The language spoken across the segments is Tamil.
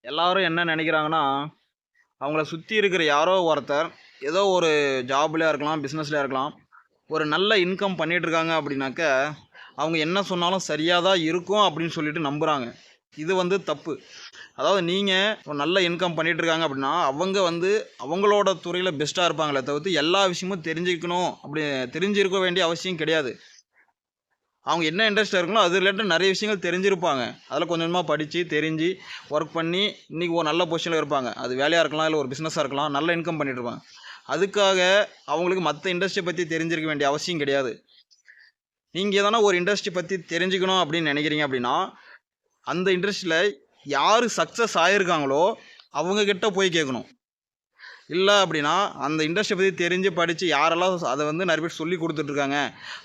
எல்லாரும் என்ன நினைக்கிறாங்கன்னா, அவங்கள சுற்றி இருக்கிற யாரோ ஒருத்தர் ஏதோ ஒரு ஜாப்லையா இருக்கலாம், பிஸ்னஸ்லையா இருக்கலாம். ஒரு நல்ல இன்கம் பண்ணிகிட்ருக்காங்க அப்படின்னாக்க, அவங்க என்ன சொன்னாலும் சரியாக தான் இருக்கும் அப்படின்னு சொல்லிட்டு நம்புகிறாங்க. இது வந்து தப்பு. அதாவது நீங்கள் ஒரு நல்ல இன்கம் பண்ணிகிட்ருக்காங்க அப்படின்னா, அவங்க வந்து அவங்களோட துறையில் பெஸ்ட்டாக இருப்பாங்களே தவிர்த்து எல்லா விஷயமும் தெரிஞ்சுக்கணும் அப்படி தெரிஞ்சிருக்க வேண்டிய அவசியம் கிடையாது. அவங்க என்ன இன்ட்ரெஸ்ட்டாக இருக்குங்களோ அது ரிலேட்டட் நிறைய விஷயங்கள் தெரிஞ்சிருப்பாங்க. அதில் கொஞ்சம் கொஞ்சமாக படித்து தெரிஞ்சு ஒர்க் பண்ணி இன்றைக்கி ஒரு நல்ல பொசிஷனில் இருப்பாங்க. அது வேலையாக இருக்கலாம், இல்லை ஒரு பிஸ்னஸாக இருக்கலாம், நல்ல இன்கம் பண்ணிகிட்ருப்பாங்க. அதுக்காக அவங்களுக்கு மற்ற இண்டஸ்ட்ரியை பற்றி தெரிஞ்சிருக்க வேண்டிய அவசியம் கிடையாது. நீங்கள் எதனா ஒரு இண்டஸ்ட்ரி பற்றி தெரிஞ்சுக்கணும் அப்படின்னு நினைக்கிறீங்க அப்படின்னா, அந்த இண்டஸ்ட்ரியில் யார் சக்ஸஸ் ஆகிருக்காங்களோ அவங்கக்கிட்ட போய் கேட்கணும். இல்லை அப்படின்னா அந்த இண்டஸ்ட்ரி பற்றி தெரிஞ்சு படித்து யாரெல்லாம் அதை வந்து நிறைய பேர் சொல்லி கொடுத்துட்ருக்காங்க,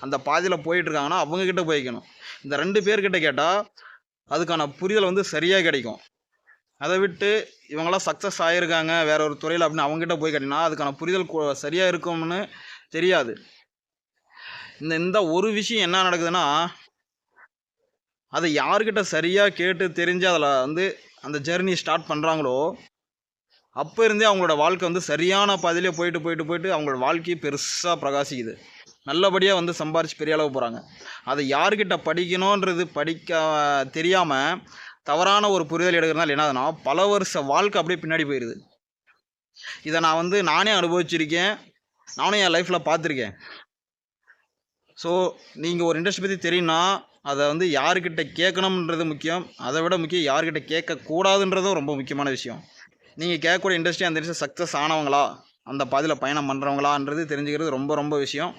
அந்த பாதையில் போயிட்டுருக்காங்கன்னா அவங்கக்கிட்ட போய்க்கணும். இந்த 2 பேர்கிட்ட கேட்டால் அதுக்கான புரிதல் வந்து சரியாக கிடைக்கும். அதை விட்டு இவங்களாம் சக்ஸஸ் ஆகிருக்காங்க வேற ஒரு துறையில் அப்படின்னு அவங்ககிட்ட போய் கேட்டிங்கன்னா அதுக்கான புரிதல் சரியாக இருக்கும்னு தெரியாது. இந்த ஒரு விஷயம் என்ன நடக்குதுன்னா, அதை யார்கிட்ட சரியாக கேட்டு தெரிஞ்சு அதில் வந்து அந்த ஜெர்னி ஸ்டார்ட் பண்ணுறாங்களோ அப்போ இருந்தே அவங்களோட வாழ்க்கை வந்து சரியான பாதையிலே போயிட்டு அவங்களோட வாழ்க்கையை பெருசாக பிரகாசிக்குது. நல்லபடியாக வந்து சம்பாரித்து பெரிய அளவு போகிறாங்க. அதை யார்கிட்ட படிக்கணுன்றது தெரியாமல் தவறான ஒரு புரிதல் எடுக்கிறதுனால என்ன ஆகுதுன்னா, பல வருஷ வாழ்க்கை அப்படியே பின்னாடி போயிடுது. இதை நான் வந்து நானே அனுபவிச்சிருக்கேன், நானும் என் லைஃப்பில் பார்த்துருக்கேன். ஸோ நீங்கள் ஒரு இண்டஸ்ட்ரி பற்றி தெரியும்னா அதை வந்து யார்கிட்ட கேட்கணுன்றது முக்கியம். அதை விட முக்கியம் யார்கிட்ட கேட்கக்கூடாதுன்றதும் ரொம்ப முக்கியமான விஷயம். நீங்கள் கேட்கக்கூடிய இண்டஸ்ட்ரி அந்த இண்டஸ்ட்ரி சக்ஸஸ் ஆனவங்களா, அந்த பாதையில் பயணம் பண்ணுறவங்களான்றது தெரிஞ்சுக்கிறது ரொம்ப ரொம்ப விஷயம்.